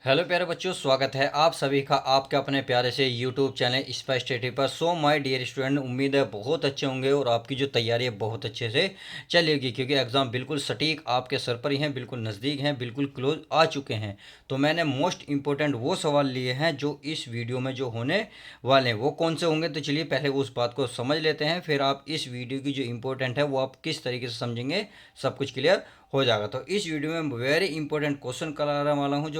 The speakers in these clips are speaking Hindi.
हेलो प्यारे बच्चों, स्वागत है आप सभी का आपके अपने प्यारे से यूट्यूब चैनल स्पाइस स्टडी पर। सो माय डियर स्टूडेंट, उम्मीद है बहुत अच्छे होंगे और आपकी जो तैयारी है बहुत अच्छे से चलेगी, क्योंकि एग्ज़ाम बिल्कुल सटीक आपके सर पर ही हैं, बिल्कुल नज़दीक हैं, बिल्कुल क्लोज आ चुके हैं। तो मैंने मोस्ट इंपॉर्टेंट वो सवाल लिए हैं जो इस वीडियो में जो होने वाले हैं। वो कौन से होंगे तो चलिए पहले उस बात को समझ लेते हैं, फिर आप इस वीडियो की जो इंपॉर्टेंट है वो आप किस तरीके से समझेंगे सब कुछ क्लियर हो जाएगा। तो इस वीडियो में वेरी इंपॉर्टेंट क्वेश्चन कराने वाला हूँ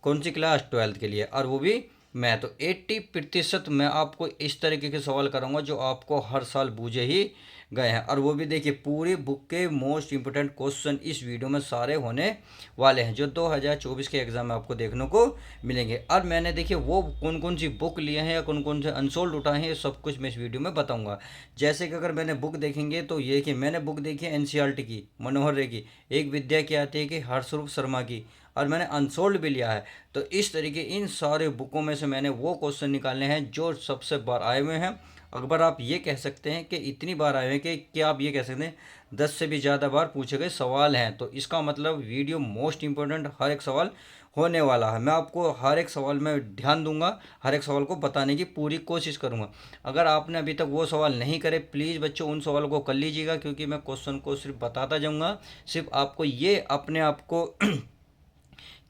कौन सी क्लास 12th के लिए, और वो भी मैं तो 80% मैं आपको इस तरीके के सवाल कराऊंगा जो आपको हर साल बूझे ही गए हैं। और वो भी देखिए पूरी बुक के मोस्ट इंपोर्टेंट क्वेश्चन इस वीडियो में सारे होने वाले हैं जो 2024 के एग्ज़ाम में आपको देखने को मिलेंगे। और मैंने देखिए वो कौन कौन सी बुक लिए हैं या कौन कौन से अनसोल्ड उठाए हैं, ये सब कुछ मैं इस वीडियो में बताऊंगा। जैसे कि अगर मैंने बुक देखेंगे तो ये कि मैंने बुक देखी है एनसीईआरटी की, मनोहर रे की, एक विद्या की आती है कि हर्षरूप शर्मा की, और मैंने अनसोल्ड भी लिया है। तो इस तरीके इन सारे बुकों में से मैंने वो क्वेश्चन निकालने हैं जो सबसे बार आए हुए हैं। अकबर आप ये कह सकते हैं कि इतनी बार आए हुए हैं कि क्या आप ये कह सकते हैं 10 से भी ज़्यादा बार पूछे गए सवाल हैं। तो इसका मतलब वीडियो मोस्ट इंपॉर्टेंट हर एक सवाल होने वाला है। मैं आपको हर एक सवाल में ध्यान दूंगा, हर एक सवाल को बताने की पूरी कोशिश करूंगा। अगर आपने अभी तक वो सवाल नहीं करे, प्लीज़ बच्चों उन सवालों को कर लीजिएगा, क्योंकि मैं क्वेश्चन को सिर्फ बताता जाऊंगा। सिर्फ आपको ये अपने आप को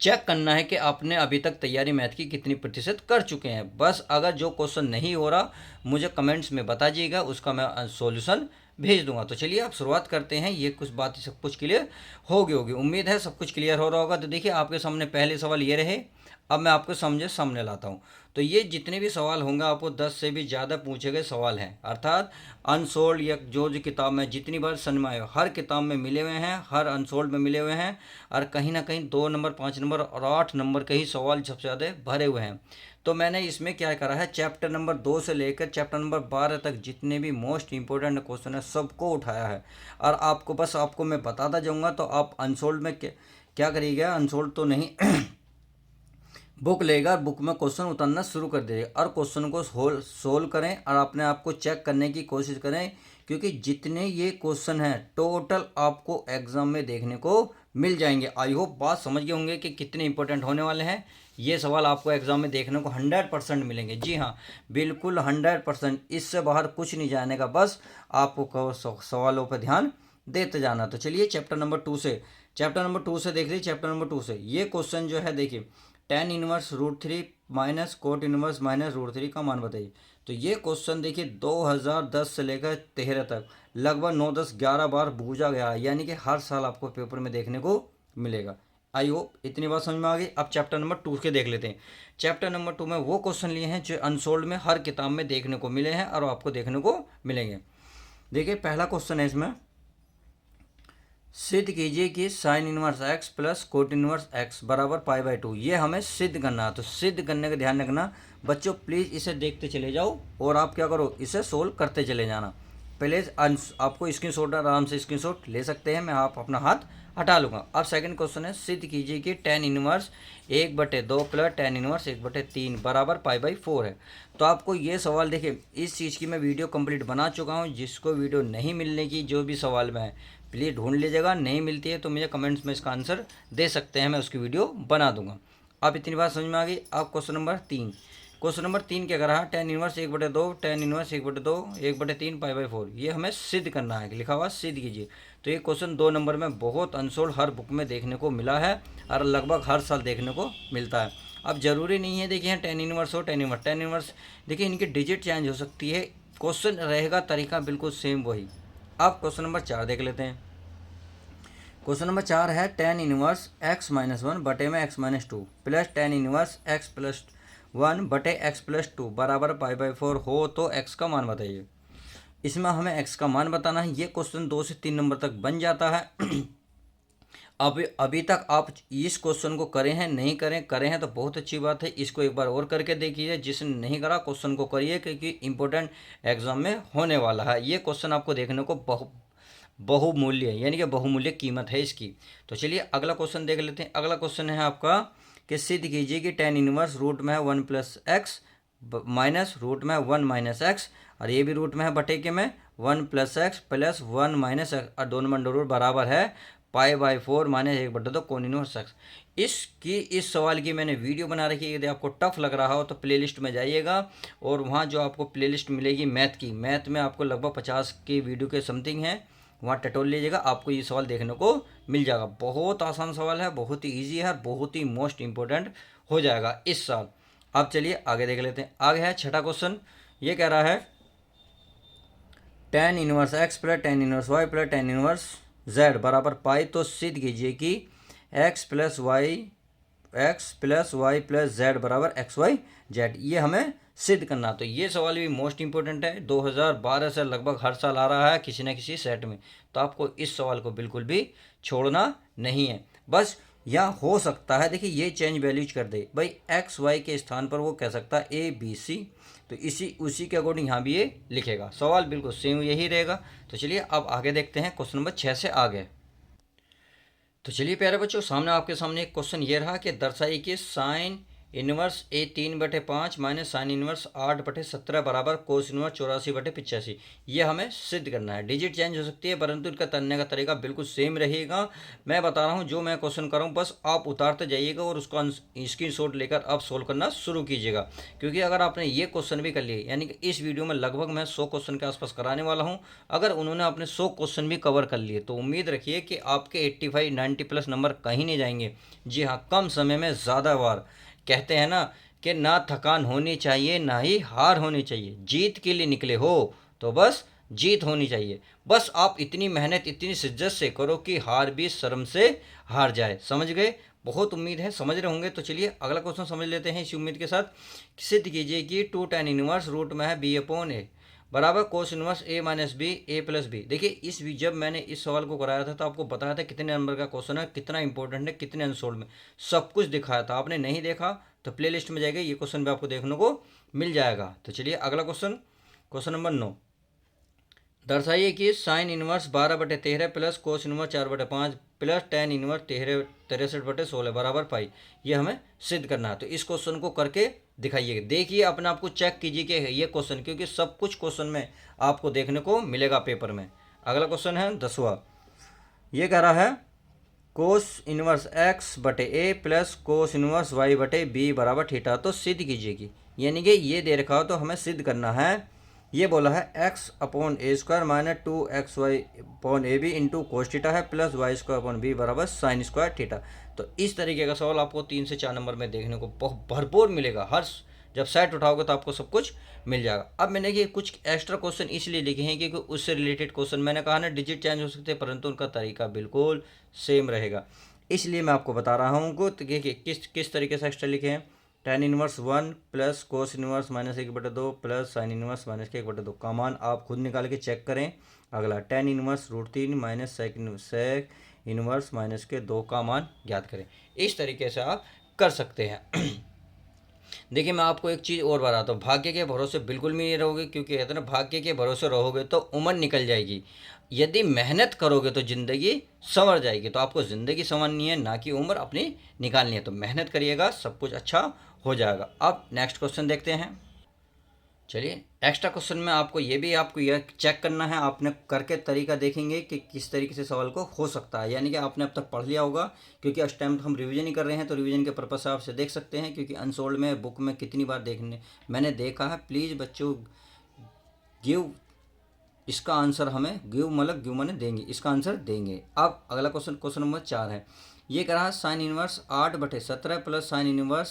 चेक करना है कि आपने अभी तक तैयारी मैथ की कितनी प्रतिशत कर चुके हैं। बस अगर जो क्वेश्चन नहीं हो रहा मुझे कमेंट्स में बताइएगा, उसका मैं सॉल्यूशन भेज दूंगा। तो चलिए आप शुरुआत करते हैं। ये कुछ बात सब कुछ क्लियर होगी उम्मीद है सब कुछ क्लियर हो रहा होगा। तो देखिए आपके सामने पहले सवाल ये रहे, अब मैं आपको समझे सामने लाता हूँ। तो ये जितने भी सवाल होंगे आपको 10 से भी ज़्यादा पूछे गए सवाल हैं, अर्थात अनसोल्ड या जो जो किताब में जितनी बार सनमा आए हर किताब में मिले हुए हैं, हर अनसोल्ड में मिले हुए हैं। और कहीं ना कहीं 2 नंबर, 5 नंबर और 8 नंबर के ही सवाल सबसे ज़्यादा भरे हुए हैं। तो मैंने इसमें क्या करा है, चैप्टर नंबर 2 से लेकर चैप्टर नंबर 12 तक जितने भी मोस्ट इंपॉर्टेंट क्वेश्चन है सबको उठाया है। और आपको मैं बताता जाऊँगा। तो आप अनसोल्ड में क्या करिएगा, अनसोल्ड तो नहीं बुक लेगा और बुक में क्वेश्चन उतारना शुरू कर देगा और क्वेश्चन को सोल्व करें और अपने आप को चेक करने की कोशिश करें, क्योंकि जितने ये क्वेश्चन हैं टोटल आपको एग्जाम में देखने को मिल जाएंगे। आई होप बात समझ गए होंगे कि कितने इंपॉर्टेंट होने वाले हैं। ये सवाल आपको एग्जाम में देखने को 100% मिलेंगे। जी हाँ, बिल्कुल 100%, इससे बाहर कुछ नहीं जाने का। बस आपको सवालों पर ध्यान देते जाना। तो चलिए चैप्टर नंबर 2 से देख लीजिए। चैप्टर नंबर 2 से ये क्वेश्चन जो है देखिए, tan−√3 माइनस cot−1 माइनस √3 का मान बताइए। तो ये क्वेश्चन देखिए 2010 से लेकर 13 तक लगभग 9, 10, 11 बार पूछा गया है, यानी कि हर साल आपको पेपर में देखने को मिलेगा। आई होप इतनी बात समझ में आ गई। अब चैप्टर नंबर 2 के देख लेते हैं। चैप्टर नंबर 2 में वो क्वेश्चन लिए हैं जो अनसोल्ड में हर किताब में देखने को मिले हैं और आपको देखने को मिलेंगे। देखिए पहला क्वेश्चन है इसमें, सिद्ध कीजिए कि sin−1x प्लस cot−1x बराबर π/2। ये हमें सिद्ध करना है। तो सिद्ध करने का ध्यान रखना बच्चों, प्लीज़ इसे देखते चले जाओ और आप क्या करो, इसे सोल्व करते चले जाना। पहले आपको स्क्रीनशॉट आराम से स्क्रीनशॉट ले सकते हैं, मैं आप अपना हाथ हटा लूँगा। अब सेकंड क्वेश्चन है, सिद्ध कीजिए कि tan−1 1/2 प्लस tan−1 1/3 बराबर π/4 है। तो आपको ये सवाल देखिए, इस चीज़ की मैं वीडियो कंप्लीट बना चुका हूँ। जिसको वीडियो नहीं मिलने की जो भी सवाल में है प्लीज़ ढूंढ लीजिएगा, नहीं मिलती है तो मुझे कमेंट्स में इसका आंसर दे सकते हैं, मैं उसकी वीडियो बना दूंगा। अब इतनी बात समझ में आ गई। अब क्वेश्चन नंबर 3 क्या करा है, tan−1 1/2 tan−1 1/2 1/3 π/4, ये हमें सिद्ध करना है, लिखा हुआ सिद्ध कीजिए। तो ये क्वेश्चन 2 नंबर में बहुत अनसोल्ड हर बुक में देखने को मिला है और लगभग हर साल देखने को मिलता है। अब जरूरी नहीं है देखिए tan−1 हो tan−1 देखिए इनकी डिजिट चेंज हो सकती है, क्वेश्चन रहेगा तरीका बिल्कुल सेम वही। अब क्वेश्चन नंबर 4 देख लेते हैं। क्वेश्चन नंबर 4 है tan−1x−1 बटे में x−2 प्लस tan−1x+1 बटे x+2 बराबर π/4 हो तो x का मान बताइए। इसमें हमें x का मान बताना है। ये क्वेश्चन 2 से 3 नंबर तक बन जाता है। अभी तक आप इस क्वेश्चन को करें हैं, नहीं करें हैं तो बहुत अच्छी बात है। इसको एक बार और करके देखिए, जिसने नहीं करा क्वेश्चन को करिए, क्योंकि इंपॉर्टेंट एग्जाम में होने वाला है। ये क्वेश्चन आपको देखने को बहुमूल्य यानी कि बहुमूल्य कीमत है इसकी। तो चलिए अगला क्वेश्चन देख लेते हैं। अगला क्वेश्चन है आपका कि सिद्ध कीजिए कि tan−1 रूट में है 1+x माइनस रूट में है 1-x, और ये भी रूट में है बटे के में 1+x प्लस 1-x, और दोनों में अंडर रूट बराबर है π/4 माइनस 1/2 कॉन इनवर्स एक्स। इस सवाल की मैंने वीडियो बना रखी है, यदि आपको टफ लग रहा हो तो प्लेलिस्ट में जाइएगा और वहाँ जो आपको प्लेलिस्ट मिलेगी मैथ की, मैथ में आपको लगभग 50 की वीडियो के समथिंग है, वहाँ टटोल लीजिएगा, आपको ये सवाल देखने को मिल जाएगा। बहुत आसान सवाल है, बहुत ही ईजी है, बहुत ही मोस्ट इंपॉर्टेंट हो जाएगा इस साल। अब चलिए आगे देख लेते हैं। आगे है छठा क्वेश्चन, ये कह रहा है tan inverse x plus tan inverse y plus tan inverse z बराबर पाई। तो सिद्ध कीजिए कि x plus y plus z बराबर एक्स वाई जेड। ये हमें सिद्ध करना। तो ये सवाल भी मोस्ट इंपॉर्टेंट है, 2012 से लगभग हर साल आ रहा है किसी न किसी सेट में। तो आपको इस सवाल को बिल्कुल भी छोड़ना नहीं है। बस यहाँ हो सकता है, देखिए ये चेंज वैल्यूज कर दे भाई, एक्स वाई के स्थान पर वो कह सकता है ए बी सी, तो उसी के अकॉर्डिंग यहाँ भी ये लिखेगा। सवाल बिल्कुल सेम यही रहेगा। तो चलिए अब आगे देखते हैं क्वेश्चन नंबर 6 से आगे। तो चलिए प्यारे बच्चों, सामने आपके सामने एक क्वेश्चन ये रहा कि दर्शाइए कि साइन इनवर्स ए 3/5 माइनस साइन इनवर्स 8/17 बराबर कोस इनवर्स 84/85। ये हमें सिद्ध करना है। डिजिट चेंज हो सकती है परंतु इनका करने का तरीका बिल्कुल सेम रहेगा। मैं बता रहा हूँ जो मैं क्वेश्चन कर रहा हूँ, बस आप उतारते जाइएगा और उसका स्क्रीनशॉट लेकर आप सोल्व करना शुरू कीजिएगा। क्योंकि अगर आपने ये क्वेश्चन भी कर लिए, यानी कि इस वीडियो में लगभग मैं 100 क्वेश्चन के आसपास कराने वाला हूँ, अगर उन्होंने अपने 100 क्वेश्चन भी कवर कर लिए तो उम्मीद रखिए कि आपके 85-90 प्लस नंबर कहीं नहीं जाएंगे। जी हाँ, कम समय में ज़्यादा बार। कहते हैं ना कि ना थकान होनी चाहिए ना ही हार होनी चाहिए, जीत के लिए निकले हो तो बस जीत होनी चाहिए। बस आप इतनी मेहनत इतनी शिद्दत से करो कि हार भी शर्म से हार जाए। समझ गए? बहुत उम्मीद है समझ रहे होंगे। तो चलिए अगला क्वेश्चन समझ लेते हैं इसी उम्मीद के साथ। सिद्ध कीजिए कि 2 tan इनवर्स रूट में है b/a बराबर cos inverse a minus b a plus b. देखिए जब मैंने इस सवाल को कराया था तो आपको बताया था कितने नंबर का क्वेश्चन है, कितना इंपॉर्टेंट है, कितने अनसोल्ड में, सब कुछ दिखाया था। आपने नहीं देखा तो प्ले लिस्ट में जाएगा, ये क्वेश्चन भी आपको देखने को मिल जाएगा। तो चलिए अगला क्वेश्चन नंबर 9। दर्शाइए कि sine inverse 12/13 plus cos inverse 4/5 plus tan inverse 63/16 बराबर पाई। ये हमें सिद्ध करना है। तो इस क्वेश्चन को करके दिखाइए, देखिए अपने आप को चेक कीजिए कि ये क्वेश्चन, क्योंकि सब कुछ क्वेश्चन में आपको देखने को मिलेगा पेपर में। अगला क्वेश्चन है 10वां, ये कह रहा है cos inverse x/a plus cos inverse y/b बराबर थीटा। तो सिद्ध कीजिए कि, यानी कि ये दे रखा हो तो हमें सिद्ध करना है। ये बोला है x/a² minus 2xy/ab into cos theta है प्लस y²/b बराबर साइन स्क्वायर थीटा। तो इस तरीके का सवाल आपको 3 से 4 नंबर में देखने को बहुत भरपूर मिलेगा। हर जब सेट उठाओगे तो आपको सब कुछ मिल जाएगा। अब मैंने ये कुछ एक्स्ट्रा क्वेश्चन इसलिए लिखे हैं क्योंकि उससे रिलेटेड क्वेश्चन, मैंने कहा ना डिजिट चेंज हो सकते हैं परंतु उनका तरीका बिल्कुल सेम रहेगा, इसलिए मैं आपको बता रहा हूँ कि किस तरीके से एक्स्ट्रा लिखे हैं। tan inverse 1 plus cos inverse minus 1/2 plus sine inverse minus के 1/2 का मान आप खुद निकाल के चेक करें। अगला tan inverse √3 minus sec inverse minus के 2 का मान ज्ञात करें। इस तरीके से आप कर सकते हैं। देखिए मैं आपको एक चीज़ और बताता हूँ, भाग्य के भरोसे बिल्कुल भी नहीं रहोगे, क्योंकि कहते हैं ना भाग्य के भरोसे रहोगे तो उम्र निकल जाएगी। यदि मेहनत करोगे तो ज़िंदगी संवर जाएगी। तो आपको ज़िंदगी संवरनी है, ना कि उम्र अपनी निकालनी है। तो मेहनत करिएगा, सब कुछ अच्छा हो जाएगा। अब नेक्स्ट क्वेश्चन देखते हैं। चलिए एक्स्ट्रा क्वेश्चन में आपको यह चेक करना है, आपने करके तरीका देखेंगे कि किस तरीके से सवाल को हो सकता है। यानी कि आपने अब तक पढ़ लिया होगा, क्योंकि इस टाइम तो हम रिवीजन ही कर रहे हैं, तो रिवीजन के पर्पज से आप से देख सकते हैं। क्योंकि अनसोल्ड में बुक में कितनी बार मैंने देखा है। प्लीज़ बच्चों गिव इसका आंसर हमें गिव माने देंगे, इसका आंसर देंगे। अब अगला क्वेश्चन नंबर 4 है। ये कह रहा है sine inverse 8/17 plus sine inverse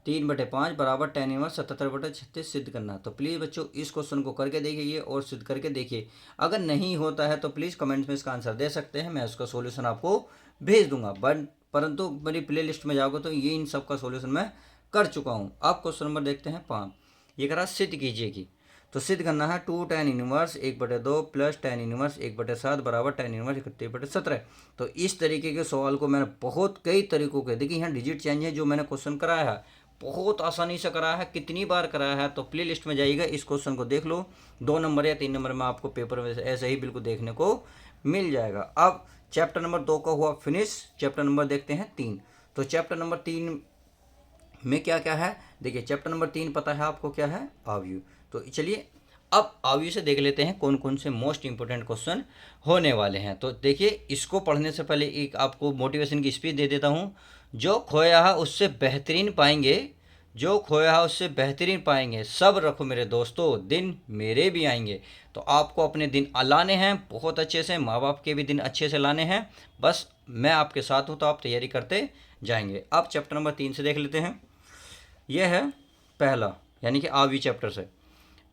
3/5 बराबर tan इनवर्स 77/36 सिद्ध करना। तो प्लीज़ बच्चों इस क्वेश्चन को करके देखिए और सिद्ध करके देखिए। अगर नहीं होता है तो प्लीज़ कमेंट्स में इसका आंसर दे सकते हैं, मैं उसका सॉल्यूशन आपको भेज दूंगा। परंतु मेरी प्ले लिस्ट में जाओगे तो ये इन सब का सॉल्यूशन मैं कर चुका हूँ। अब क्वेश्चन नंबर देखते हैं 5। ये कह रहा सिद्ध कीजिए कि, तो सिद्ध करना है 2 tan inverse 1/2 plus tan inverse 1/7 बराबर tan इनवर्स 31/17। तो इस तरीके के सवाल को मैंने बहुत कई तरीकों के, देखिए यहाँ डिजिट चेंज है जो मैंने क्वेश्चन कराया है, बहुत आसानी से कराया है, कितनी बार कराया है। तो प्ले लिस्ट में जाइएगा, इस क्वेश्चन को देख लो, 2 नंबर या 3 नंबर में आपको पेपर में ऐसे ही बिल्कुल देखने को मिल जाएगा। अब चैप्टर नंबर 2 का हुआ फिनिश, चैप्टर नंबर देखते हैं 3। तो चैप्टर नंबर 3 में क्या क्या है, देखिए चैप्टर नंबर 3 पता है आपको क्या है, आव्यूह। तो चलिए अब आइए से देख लेते हैं कौन कौन से मोस्ट इंपोर्टेंट क्वेश्चन होने वाले हैं। तो देखिए, इसको पढ़ने से पहले एक आपको मोटिवेशन की स्पीच दे देता हूँ। जो खोया है उससे बेहतरीन पाएंगे, जो खोया है उससे बेहतरीन पाएंगे, सब रखो मेरे दोस्तों, दिन मेरे भी आएंगे। तो आपको अपने दिन लाने हैं बहुत अच्छे से, माँ बाप के भी दिन अच्छे से लाने हैं। बस मैं आपके साथ हूँ, तो आप तैयारी करते जाएंगे। अब चैप्टर नंबर 3 से देख लेते हैं। यह है पहला, यानी कि आवी चैप्टर से।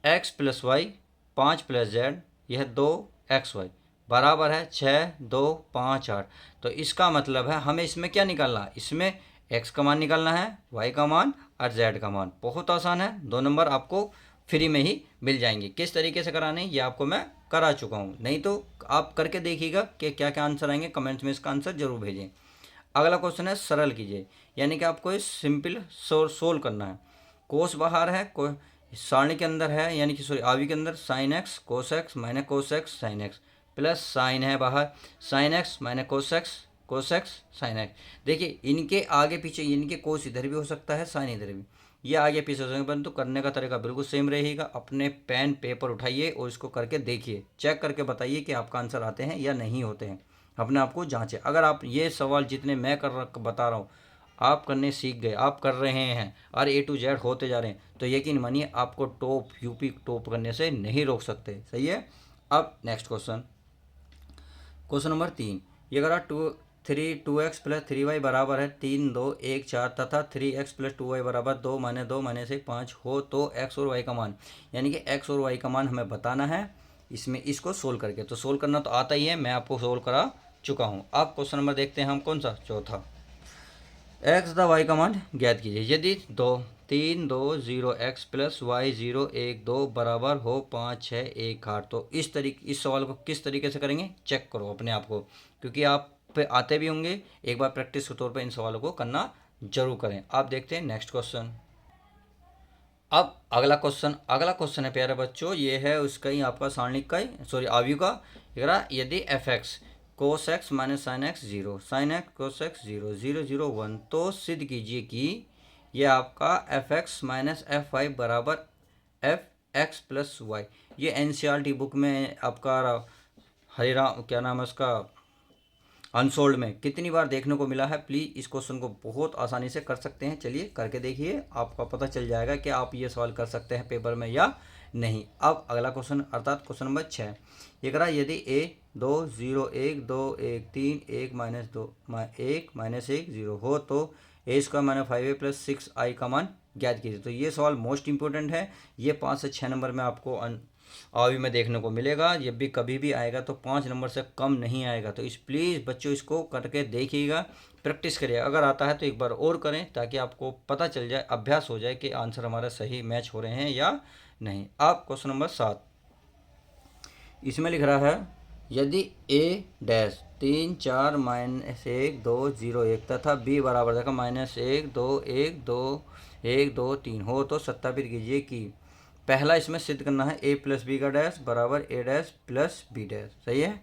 X plus y 5 plus z, यह 2 XY बराबर है 6 2 5 8। तो इसका मतलब है हमें इसमें क्या निकालना है, इसमें एक्स का मान निकालना है, वाई का मान और जेड का मान। बहुत आसान है, 2 नंबर आपको फ्री में ही मिल जाएंगे। किस तरीके से कराने ये आपको मैं करा चुका हूँ, नहीं तो आप करके देखिएगा कि क्या क्या आंसर आएंगे, कमेंट्स में इसका आंसर जरूर भेजें। अगला क्वेश्चन है सरल कीजिए, यानी कि आपको इस सिंपल सोल्व करना है। कोस बाहर है, को सारणी के अंदर है, यानी कि सॉरी आवी के अंदर sine x cos x minus cos x sine x, plus sign है बाहर sine x minus cos x sine x. देखिए इनके आगे पीछे, इनके कोस इधर भी हो सकता है, साइन इधर भी, ये आगे पीछे हो सकता है, परंतु करने का तरीका बिल्कुल सेम रहेगा। अपने पेन पेपर उठाइए और इसको करके देखिए, चेक करके बताइए कि आपका आंसर आते हैं या नहीं होते हैं। अपने आप को जांचें। अगर आप ये सवाल जितने मैं बता रहा हूँ आप करने सीख गए, आप कर रहे हैं और A to Z होते जा रहे हैं, तो यकीन मानिए आपको टॉप यूपी टॉप करने से नहीं रोक सकते। सही है। अब नेक्स्ट क्वेश्चन, क्वेश्चन नंबर 3। ये करा 2x प्लस 3y बराबर है 3 2 1 4 तथा 3x प्लस 2y बराबर 2 माइनस 2 माइनस 1 5 हो तो x और y का मान, यानी कि x और y का मान हमें बताना है इसमें, इसको सोल्व करके। तो सोल्व करना तो आता ही है, मैं आपको सोल्व करा चुका हूँ। अब क्वेश्चन नंबर देखते हैं हम कौन सा, चौथा। एक्स तथा वाई का मान ज्ञात कीजिए यदि 3 2 0 x प्लस वाई 0 1 2 बराबर हो 5 6 1 8। तो इस सवाल को किस तरीके से करेंगे चेक करो अपने आप को, क्योंकि आप पे आते भी होंगे। एक बार प्रैक्टिस के तौर पे इन सवालों को करना जरूर करें। आप देखते हैं नेक्स्ट क्वेश्चन। अब अगला क्वेश्चन है प्यारे बच्चों, ये है उसका ही आपका सारणिक का ही सॉरी आव्यू का। यदि F x cos x minus sine x 0 sine x cos x 0 0 0 1, तो सिद्ध कीजिए कि ये आपका f x minus f y बराबर एफ एक्स प्लस वाई। ये एनसीईआरटी बुक में आपका हरिराम क्या नाम है उसका, अनसोल्ड में कितनी बार देखने को मिला है। प्लीज़ इस क्वेश्चन को बहुत आसानी से कर सकते हैं, चलिए करके देखिए, आपका पता चल जाएगा कि आप ये सवाल कर सकते हैं पेपर में या नहीं। अब अगला क्वेश्चन अर्थात क्वेश्चन नंबर 6। ये करा यदि A 2 0 1 2 1 3 1 -2 1 -1 0 हो तो A² - 5A + 6I का मान ज्ञात कीजिए। तो ये सवाल मोस्ट इंपॉर्टेंट है, ये 5 से 6 नंबर में आपको आवी में देखने को मिलेगा। जब भी कभी भी आएगा तो 5 नंबर से कम नहीं आएगा। तो इस प्लीज़ बच्चों इसको करके देखिएगा, प्रैक्टिस करिए। अगर आता है तो एक बार और करें ताकि आपको पता चल जाए, अभ्यास हो जाए कि आंसर हमारा सही मैच हो रहे हैं या नहीं। अब क्वेश्चन नंबर 7, इसमें लिख रहा है यदि A' 3 4 -1 2 0 1 तथा B बराबर देखा -1 2 1 2 1 2 3 हो तो सत्यापित कीजिए कि पहला इसमें सिद्ध करना है A + B का डैश बराबर A' + B डैश। सही है।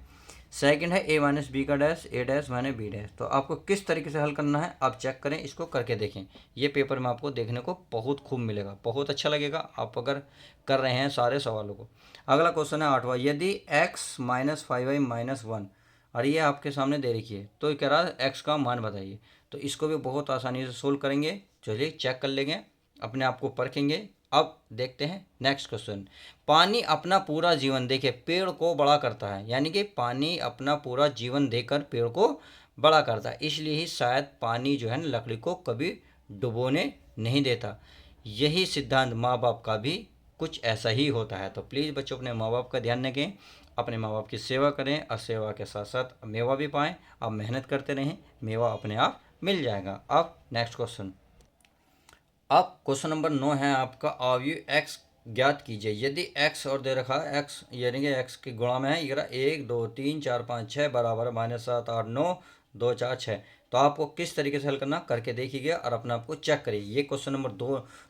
सेकंड है A - B का डैश A' - B डैश। तो आपको किस तरीके से हल करना है आप चेक करें, इसको करके देखें। ये पेपर में आपको देखने को बहुत खूब मिलेगा, बहुत अच्छा लगेगा आप अगर कर रहे हैं सारे सवालों को। अगला क्वेश्चन है 8वां, यदि x - 5y - 1 और ये आपके सामने दे रखी है, तो कह रहा है x का मान बताइए। तो इसको भी बहुत आसानी से सोल्व करेंगे, चलिए चेक कर लेंगे, अपने आप को परखेंगे। अब देखते हैं नेक्स्ट क्वेश्चन। पानी अपना पूरा जीवन देखिए पेड़ को बड़ा करता है, यानी कि पानी अपना पूरा जीवन देकर पेड़ को बड़ा करता है, इसलिए ही शायद पानी जो है ना लकड़ी को कभी डुबोने नहीं देता। यही सिद्धांत माँ बाप का भी कुछ ऐसा ही होता है। तो प्लीज़ बच्चों अपने माँ बाप का ध्यान रखें, अपने माँ बाप की सेवा करें और सेवा के साथ साथ मेवा भी पाएँ। आप मेहनत करते रहें, मेवा अपने आप मिल जाएगा। अब नेक्स्ट क्वेश्चन। अब क्वेश्चन नंबर 9 है आपका, अवयव x ज्ञात कीजिए यदि x और दे रखा है x, यानी कि x की गुणा में है, ये 1 2 3 4 5 6 बराबर -7 8 9 2 4 6। तो आपको किस तरीके से हल करना करके देखिएगा और अपने आप को चेक करिए। ये क्वेश्चन नंबर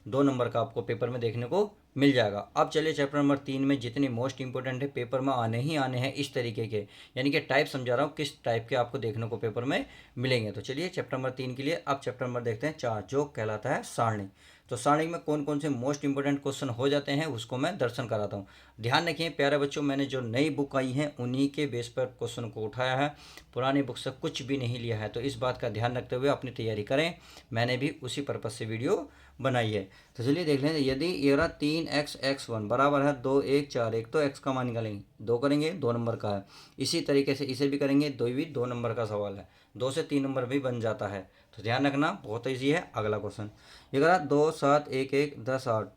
2 नंबर का आपको पेपर में देखने को मिल जाएगा। अब चलिए चैप्टर नंबर 3 में जितने मोस्ट इंपॉर्टेंट है, पेपर में आने ही आने हैं इस तरीके के, यानी कि टाइप समझा रहा हूँ किस टाइप के आपको देखने को पेपर में मिलेंगे। तो चलिए चैप्टर नंबर 3 के लिए अब चैप्टर नंबर देखते हैं 4, जो कहलाता है सारणी। तो सारणी में कौन कौन से मोस्ट इंपॉर्टेंट क्वेश्चन हो जाते हैं उसको मैं दर्शन कराता हूँ। ध्यान रखिए प्यारे बच्चों, मैंने जो नई बुक आई है उन्हीं के बेस पर क्वेश्चन को उठाया है, पुरानी बुक से कुछ भी नहीं लिया है। तो इस बात का ध्यान रखते हुए अपनी तैयारी करें, मैंने भी उसी पर्पज़ से वीडियो बनाई है। तो चलिए देख लें, यदि ये रहा 3x(x1) बराबर है 2 1 4 1, तो x का मान निकालेंगे, 2 करेंगे 2 नंबर का है। इसी तरीके से इसे भी करेंगे, 2 भी 2 नंबर का सवाल है, 2 से 3 नंबर भी बन जाता है। तो ध्यान रखना बहुत ईजी है। अगला क्वेश्चन ये रहा 2 7 1 1 10 8,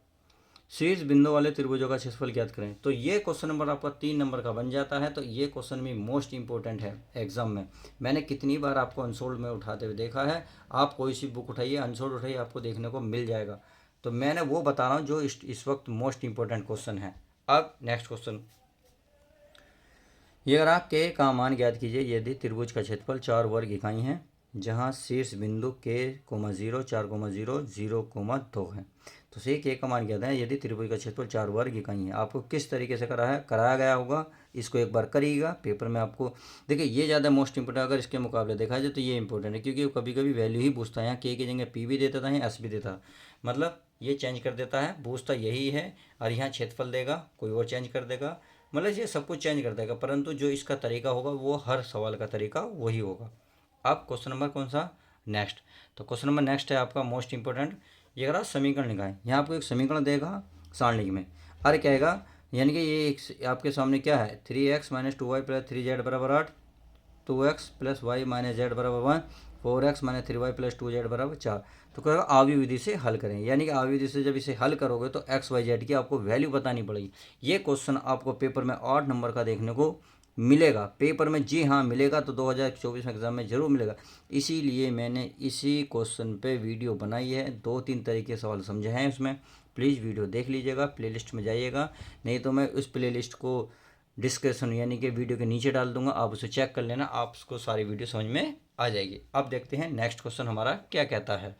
शीर्ष बिंदु वाले त्रिभुजों का क्षेत्रफल ज्ञात करें। तो ये क्वेश्चन नंबर आपका 3 नंबर का बन जाता है। तो ये क्वेश्चन भी मोस्ट इंपॉर्टेंट है एग्जाम में। मैंने कितनी बार आपको अनसोल्ड में उठाते हुए देखा है। आप कोई सी बुक उठाइए, अनसोल्ड उठाइए, आपको देखने को मिल जाएगा। तो मैंने वो बता रहा हूँ जो इस वक्त मोस्ट इंपॉर्टेंट क्वेश्चन है। अब नेक्स्ट क्वेश्चन ये रहा, के का मान ज्ञात कीजिए यदि त्रिभुज का क्षेत्रफल 4 वर्ग इकाई है, जहाँ शीर्ष बिंदु के 0 4 0 0 2 है। तो सही के का मान ज्ञात है यदि त्रिभुज का क्षेत्रफल 4 वर्ग इकाई है। आपको किस तरीके से कराया गया होगा, इसको एक बार करिएगा पेपर में। आपको देखिए ये ज़्यादा मोस्ट इंपॉर्टेंट, अगर इसके मुकाबले देखा जाए तो ये इंपॉर्टेंट है, क्योंकि कभी कभी वैल्यू ही पूछता है। यहाँ के की जगह पी भी देता था, यहाँ एस भी देता, मतलब ये चेंज कर देता है, पूछता यही है। और यहाँ क्षेत्रफल देगा, कोई और चेंज कर देगा, मतलब ये सब कुछ चेंज कर देगा, परंतु जो इसका तरीका होगा वो हर सवाल का तरीका वही होगा। अब क्वेश्चन नंबर कौन सा, नेक्स्ट। तो क्वेश्चन नंबर नेक्स्ट है आपका मोस्ट इंपॉर्टेंट। ये करा समीकरण निकालें। यहाँ आपको एक समीकरण देगा सारणी में, अरे कहेगा, यानी कि ये एक आपके सामने क्या है, 3x - 2y + 3z बराबर 8, 2x + y - z बराबर 1, 4x - 3y + 2z बराबर 4। तो कहेगा आवी विधि से हल करें, यानी कि आवी विधि से जब इसे हल करोगे तो एक्स वाई जेड की आपको वैल्यू बतानी पड़ेगी। ये क्वेश्चन आपको पेपर में 8 नंबर का देखने को मिलेगा पेपर में, जी हाँ मिलेगा। तो 2024 एग्जाम में जरूर मिलेगा। इसीलिए मैंने इसी क्वेश्चन पे वीडियो बनाई है, 2-3 तरीके सवाल समझे हैं उसमें। प्लीज़ वीडियो देख लीजिएगा, प्लेलिस्ट में जाइएगा, नहीं तो मैं उस प्लेलिस्ट को डिस्क्रिप्शन यानी कि वीडियो के नीचे डाल दूंगा, आप उसे चेक कर लेना, आपको सारी वीडियो समझ में आ जाएगी। अब देखते हैं नेक्स्ट क्वेश्चन हमारा क्या कहता है।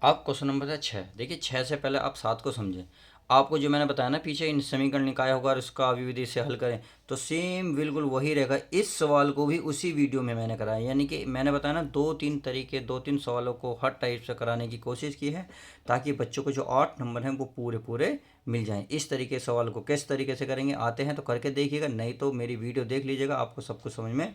अब क्वेश्चन नंबर है 6। देखिए 6 से पहले आप 7 को समझें। आपको जो मैंने बताया ना पीछे, इन समीकरण निकाय होगा और उसका अभिविधि से हल करें, तो सेम बिल्कुल वही रहेगा। इस सवाल को भी उसी वीडियो में मैंने कराया, यानी कि मैंने बताया ना 2-3 तरीके, 2-3 सवालों को हर टाइप से कराने की कोशिश की है, ताकि बच्चों को जो 8 नंबर हैं वो पूरे पूरे मिल जाएं। इस तरीके सवाल को किस तरीके से करेंगे, आते हैं तो करके देखिएगा, नहीं तो मेरी वीडियो देख लीजिएगा, आपको सब कुछ समझ में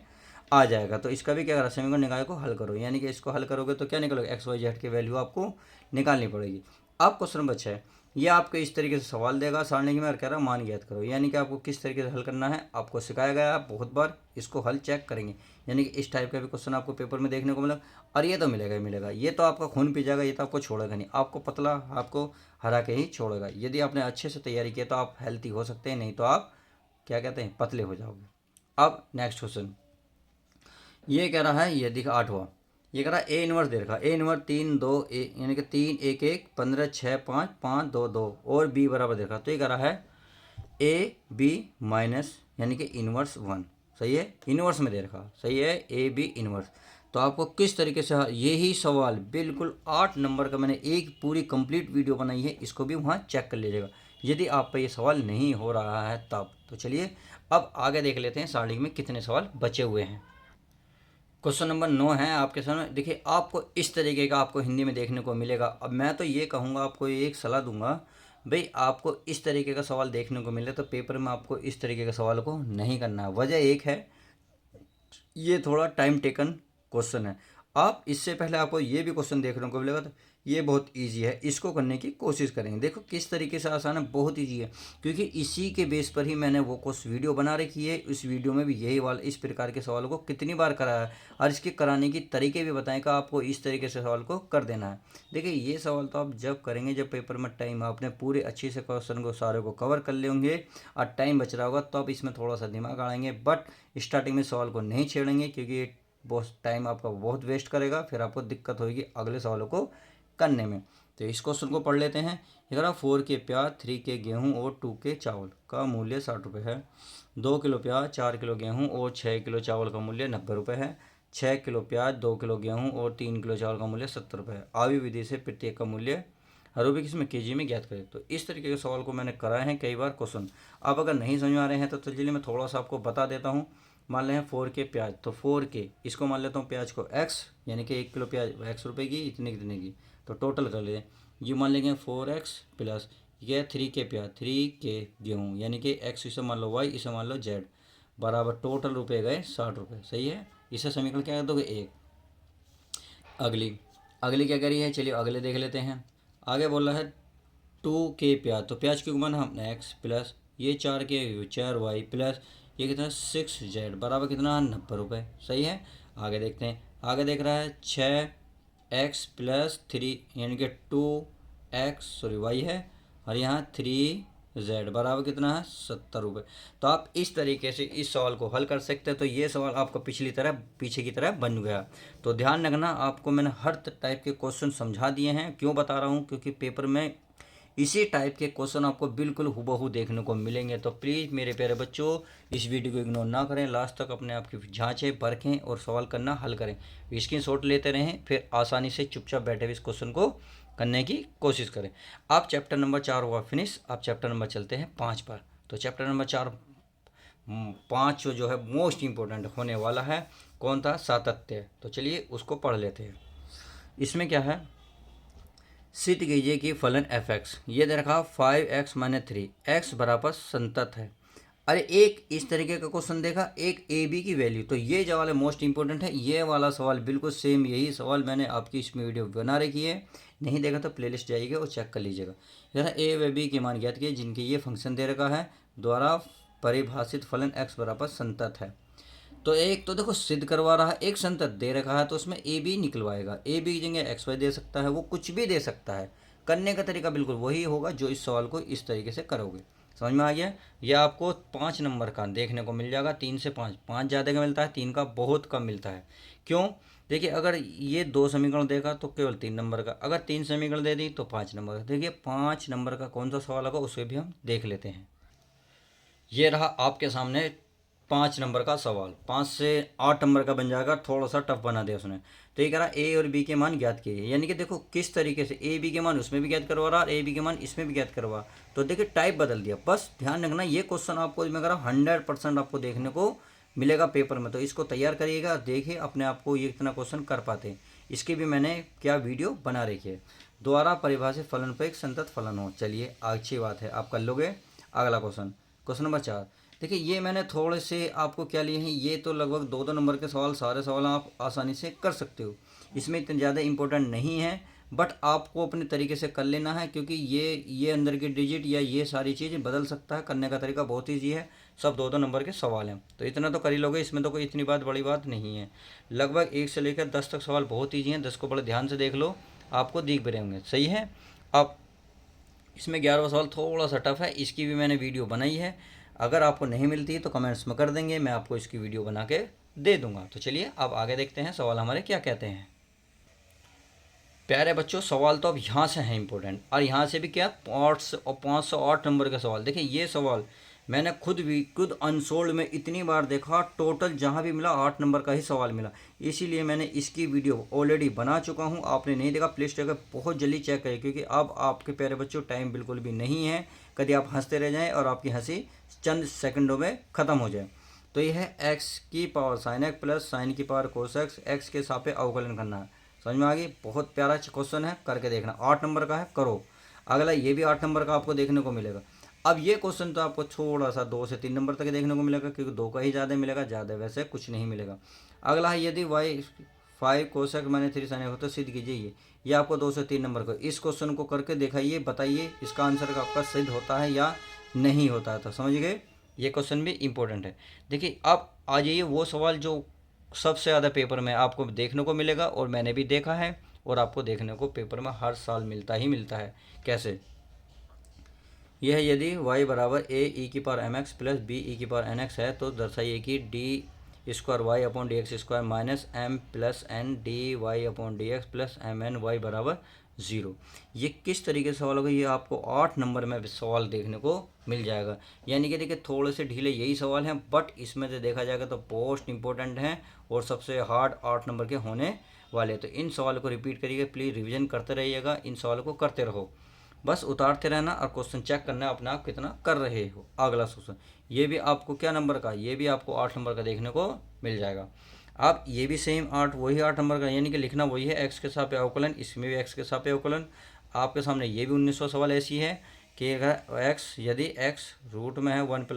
आ जाएगा। तो इसका भी क्या करा, समीकरण निकाय को हल करो, यानी कि इसको हल करोगे तो क्या निकलेगा, एक्स वाई जेड की वैल्यू आपको निकालनी पड़ेगी। अब क्वेश्चन नंबर 6, ये आपको इस तरीके से सवाल देगा सारणी में और कह रहा है मान ज्ञात करो, यानी कि आपको किस तरीके से हल करना है आपको सिखाया गया है बहुत बार। इसको हल चेक करेंगे, यानी कि इस टाइप का भी क्वेश्चन आपको पेपर में देखने को मिलेगा। और ये तो मिलेगा ही मिलेगा, ये तो आपका खून पी जाएगा, ये तो आपको छोड़ेगा नहीं, आपको पतला, आपको हरा के ही छोड़ेगा। यदि आपने अच्छे से तैयारी की तो आप हेल्थी हो सकते हैं, नहीं तो आप क्या कहते हैं, पतले हो जाओगे। अब नेक्स्ट क्वेश्चन ये कह रहा है, ये दिखा 8वां, ये कह रहा है ए इनवर्स दे रखा, ए इनवर्स 3 2 यानी कि 3 1 1 15 6 5 5 2 2 और बी बराबर दे रखा। तो ये कह रहा है ए बी माइनस यानी कि इनवर्स 1, सही है, इनवर्स में दे रखा, सही है, ए बी इनवर्स। तो आपको किस तरीके से, यही सवाल बिल्कुल 8 नंबर का मैंने एक पूरी कंप्लीट वीडियो बनाई है, इसको भी वहाँ चेक कर लीजिएगा यदि आप पे ये सवाल नहीं हो रहा है तब। तो चलिए अब आगे देख लेते हैं सारणी में कितने सवाल बचे हुए हैं। क्वेश्चन नंबर 9 है आपके सामने। देखिए आपको इस तरीके का आपको हिंदी में देखने को मिलेगा। अब मैं तो ये कहूँगा, आपको एक सलाह दूंगा, भाई आपको इस तरीके का सवाल देखने को मिले तो पेपर में आपको इस तरीके का सवाल को नहीं करना है। वजह एक है, ये थोड़ा टाइम टेकन क्वेश्चन है। आप इससे पहले आपको ये भी क्वेश्चन देखने को मिलेगा, तो ये बहुत इजी है, इसको करने की कोशिश करेंगे। देखो किस तरीके से आसान है, बहुत इजी है, क्योंकि इसी के बेस पर ही मैंने वो कुछ वीडियो बना रखी है। उस वीडियो में भी यही वाला, इस प्रकार के सवालों को कितनी बार कराया है और इसके कराने की तरीके भी बताएं कि आपको इस तरीके से सवाल को कर देना है। देखिए ये सवाल तो आप जब करेंगे जब पेपर में टाइम, आपने पूरे अच्छे से क्वेश्चन को सारे को कवर कर लेंगे और टाइम बच रहा होगा, तो आप इसमें थोड़ा सा दिमाग आएंगे। बट स्टार्टिंग में सवाल को नहीं छेड़ेंगे, क्योंकि बहुत टाइम आपका बहुत वेस्ट करेगा, फिर आपको दिक्कत होगी अगले सवालों को करने में। तो इस क्वेश्चन को पढ़ लेते हैं। ये 4 के प्याज, 3 के गेहूं और 2 के चावल का मूल्य 60 रुपये है। 2 किलो प्याज, 4 किलो गेहूं और 6 किलो चावल का मूल्य 90 रुपये है। 6 किलो प्याज, 2 किलो गेहूं और 3 किलो चावल का मूल्य 70 रुपये है। आवी विधि से प्रत्येक का मूल्य रुपये किस में केजी में ज्ञात करें। तो इस तरीके के सवाल को मैंने कराए हैं कई बार क्वेश्चन। अब अगर नहीं समझ में आ रहे हैं तो चलिए मैं थोड़ा सा आपको बता देता हूँ। मान लें 4K प्याज, तो 4K इसको मान लेता हूँ प्याज को x, यानी कि 1 किलो प्याज x रुपये की, इतने कितने की, तो टोटल कर लें। ये मान लेंगे 4x प्लस ये 3K प्याज, 3K गेहूँ, यानी कि x इसे मान लो y, इसे मान लो z, बराबर टोटल रुपये गए 60 रुपये। सही है, इसे समीकरण क्या कर दोगे 1। अगली अगली क्या करी है, चलिए अगले देख लेते हैं। आगे बोला है 2K प्याज, तो प्याज क्यों बना हमने x प्लस ये 4K 4y प्लस ये कितना 6z, बराबर कितना 90 रुपये। सही है, आगे देखते हैं। आगे देख रहा है 6x प्लस 3, यानी कि 2y है, और यहाँ 3z बराबर कितना है 70 रुपये। तो आप इस तरीके से इस सवाल को हल कर सकते हैं। तो ये सवाल आपका पीछे की तरह बन गया। तो ध्यान रखना, आपको मैंने हर टाइप के क्वेश्चन समझा दिए हैं। क्यों बता रहा हूँ, क्योंकि पेपर में इसी टाइप के क्वेश्चन आपको बिल्कुल हुबहू देखने को मिलेंगे। तो प्लीज़ मेरे प्यारे बच्चों, इस वीडियो को इग्नोर ना करें, लास्ट तक अपने आप की जाँचें परखें और सवाल करना हल करें। स्क्रीनशॉट लेते रहें, फिर आसानी से चुपचाप बैठे हुए इस क्वेश्चन को करने की कोशिश करें। आप चैप्टर नंबर 4 हुआ फिनिश, आप चैप्टर नंबर चलते हैं 5 पर। तो चैप्टर नंबर 4 5 जो है मोस्ट इम्पोर्टेंट होने वाला है। कौन था, सातत्य। तो चलिए उसको पढ़ लेते हैं। इसमें क्या है, सिद्ध कीजिए कि फलन एफ एक्स, ये दे रखा 5x माइनस 3 x बराबर संतत है। अरे एक इस तरीके का क्वेश्चन देखा, एक ए बी की वैल्यू, तो ये जो वाला मोस्ट इंपॉर्टेंट है। ये वाला सवाल बिल्कुल सेम यही सवाल मैंने आपकी इसमें वीडियो बना रखी है, नहीं देखा तो प्लेलिस्ट जाइएगा और चेक कर लीजिएगा। जरा ए व बी के मान ज्ञात किए जिनके ये फंक्शन दे रखा है, द्वारा परिभाषित फलन x बराबर संतत है। तो एक तो देखो सिद्ध करवा रहा है, एक संतत दे रखा है, तो उसमें ए बी निकलवाएगा। ए बी की जगह एक्स वाई दे सकता है, वो कुछ भी दे सकता है। करने का तरीका बिल्कुल वही होगा जो इस सवाल को इस तरीके से करोगे। समझ में आ गया। यह आपको 5 नंबर का देखने को मिल जाएगा, 3 से 5, 5 ज़्यादा का मिलता है, 3 का बहुत कम मिलता है। क्यों, देखिए अगर ये 2 समीकरण देगा तो केवल 3 नंबर का, अगर 3 समीकरण दे दी तो 5 नंबर का। देखिए 5 नंबर का कौन सा सवाल होगा उसे भी हम देख लेते हैं। ये रहा आपके सामने 5 नंबर का सवाल। 5 से 8 नंबर का बन जाएगा, थोड़ा सा टफ बना दिया उसने। तो ये कह रहा ए और बी के मान ज्ञात किए, यानी कि देखो किस तरीके से ए बी के मान उसमें भी ज्ञात करवा रहा और ए बी के मान इसमें भी ज्ञात करवा। तो देखिए टाइप बदल दिया। बस ध्यान रखना, ये क्वेश्चन आपको मैं कह रहा 100% आपको देखने को मिलेगा पेपर में। तो इसको तैयार करिएगा, देखिए अपने आप को ये इतना क्वेश्चन कर पाते हैं। इसकी भी मैंने क्या वीडियो बना रखी है। द्वारा परिभाषित फलन पर एक संतत फलन हो। चलिए अच्छी बात है, आप कर लोगे। अगला क्वेश्चन, क्वेश्चन नंबर 4। देखिए ये मैंने थोड़े से आपको क्या लिए हैं, ये तो लगभग 2-2 नंबर के सवाल, सारे सवाल आप आसानी से कर सकते हो। इसमें इतने ज़्यादा इंपॉर्टेंट नहीं है, बट आपको अपने तरीके से कर लेना है, क्योंकि ये अंदर के डिजिट या ये सारी चीज़ें बदल सकता है। करने का तरीका बहुत ईजी है, सब 2-2 नंबर के सवाल हैं, तो इतना तो कर ही लोगे। इसमें तो कोई इतनी बड़ी बात नहीं है। लगभग 1 से लेकर 10 तक सवाल बहुत ईजी हैं। 10 को बड़े ध्यान से देख लो, आपको दिख भी रहेंगे। सही है। अब इसमें 11वां सवाल थोड़ा सा टफ है, इसकी भी मैंने वीडियो बनाई है। अगर आपको नहीं मिलती है तो कमेंट्स में कर देंगे, मैं आपको इसकी वीडियो बना के दे दूंगा। तो चलिए अब आगे देखते हैं सवाल हमारे क्या कहते हैं। प्यारे बच्चों, सवाल तो अब यहाँ से है इंपॉर्टेंट, और यहाँ से भी क्या 508 नंबर का सवाल। देखिए ये सवाल मैंने खुद अनसोल्ड में इतनी बार देखा, टोटल जहाँ भी मिला 8 नंबर का ही सवाल मिला। इसीलिए मैंने इसकी वीडियो ऑलरेडी बना चुका हूँ। आपने नहीं देखा, प्लीज़ जाकर बहुत जल्दी चेक करें, क्योंकि अब आपके प्यारे बच्चों टाइम बिल्कुल भी नहीं है। कभी आप हंसते रह जाएँ और आपकी हंसी चंद सेकंडों में ख़त्म हो जाए। तो यह है एक्स की power sine x plus sign की पावर कोस एक्स, एक्स के सापेक्ष अवकलन करना है। समझ में आ गई। बहुत प्यारा क्वेश्चन है, करके देखना। 8 नंबर का है, करो। अगला ये भी 8 नंबर का आपको देखने को मिलेगा। अब ये क्वेश्चन तो आपको थोड़ा सा 2 से 3 नंबर तक देखने को मिलेगा, क्योंकि 2 का ही ज़्यादा मिलेगा, ज़्यादा वैसे कुछ नहीं मिलेगा। अगला है यदि वाई 5 कोसेक माइनस 3 साइन हो तो सिद्ध कीजिए। ये आपको 2 से 3 नंबर का। इस क्वेश्चन को करके दिखाइए, बताइए इसका आंसर आपका सिद्ध होता है या नहीं होता है। तो समझ गए, ये क्वेश्चन भी इंपॉर्टेंट है। देखिए अब आ जाइए वो सवाल जो सबसे ज़्यादा पेपर में आपको देखने को मिलेगा, और मैंने भी देखा है, और आपको देखने को पेपर में हर साल मिलता ही मिलता है। कैसे, यह यदि y बराबर ए ई की power m x plus b e की पावर एन एक्स है, तो दर्शाइए कि d square y upon d x square minus m plus n d y upon d x plus m n y बराबर 0। ये किस तरीके से सवाल होगा, ये आपको 8 नंबर में सवाल देखने को मिल जाएगा। यानी कि देखिए थोड़े से ढीले यही सवाल हैं, बट इसमें से देखा जाएगा तो मोस्ट इंपॉर्टेंट हैं और सबसे हार्ड 8 नंबर के होने वाले। तो इन सवालों को रिपीट करिएगा, प्लीज़ रिवीजन करते रहिएगा, इन सवालों को करते रहो, बस उतारते रहना और क्वेश्चन चेक करना है अपने आप कितना कर रहे हो। अगला क्वेश्चन, ये भी आपको क्या नंबर का, ये भी आपको 8 नंबर का देखने को मिल जाएगा। अब ये भी सेम 8, वही 8 नंबर का, यानी कि लिखना वही है, एक्स के सापेक्ष अवकलन, इसमें भी एक्स के सापेक्ष अवकलन। आपके सामने ये भी 1900 सवाल ऐसी है कि अगर एक्स, यदि एक्स रूट में है 1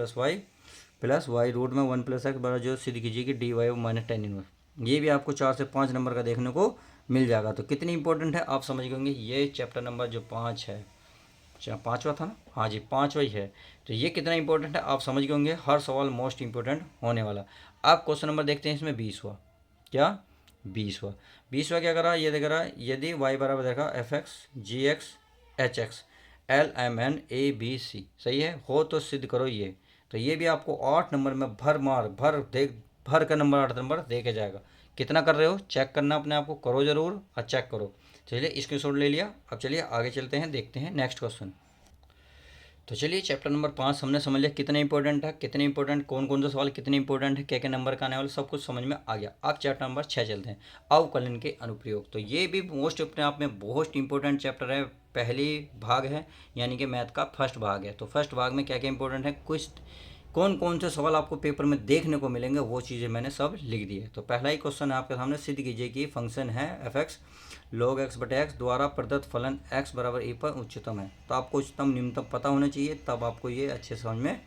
प्लस वाई रूट में 1 प्लस एक्स बराबर जो सिद्ध कीजिए कि d y minus tan inverse, ये भी आपको 4 से 5 नंबर का देखने को मिल जाएगा। तो कितनी इंपॉर्टेंट है आप समझ गए होंगे। ये चैप्टर नंबर जो 5 है, पाँचवा था ना, हाँ जी 5वां ही है। तो ये कितना इंपॉर्टेंट है आप समझ गए होंगे, हर सवाल मोस्ट इंपॉर्टेंट होने वाला। आप क्वेश्चन नंबर देखते हैं इसमें 20वां, क्या 20वां क्या करा, ये देख रहा है, यदि y बराबर देखा f x g x h x l m n a b c, सही है हो तो सिद्ध करो ये। तो ये भी आपको 8 नंबर में भर का नंबर 8 नंबर दे के जाएगा। कितना कर रहे हो चेक करना अपने आप को, करो जरूर और चेक करो। चलिए स्क्रीनशॉट ले लिया, अब चलिए आगे चलते हैं, देखते हैं नेक्स्ट क्वेश्चन। तो चलिए चैप्टर नंबर 5 हमने समझ लिया कितने इंपॉर्टेंट है, कितने इंपॉर्टेंट कौन कौन सा सवाल कितने इंपॉर्टेंट है, क्या क्या नंबर का आने वाला, सब कुछ समझ में आ गया। अब चैप्टर नंबर 6 चलते हैं, अवकलन के अनुप्रयोग। तो ये भी मोस्ट अपने आप में बहुत इंपॉर्टेंट चैप्टर है, पहली भाग है, यानी कि मैथ का फर्स्ट भाग है। तो फर्स्ट भाग में क्या क्या इंपॉर्टेंट है, कुछ कौन कौन से सवाल आपको पेपर में देखने को मिलेंगे, वो चीज़ें मैंने सब लिख दी है। तो पहला ही क्वेश्चन है आपके सामने, सिद्ध कीजिए कि फंक्शन है एफ एक्स log x बटे एक्स द्वारा प्रदत्त फलन x बराबर ए पर उच्चतम है। तो आपको उच्चतम निम्नतम पता होना चाहिए, तब आपको ये अच्छे समझ में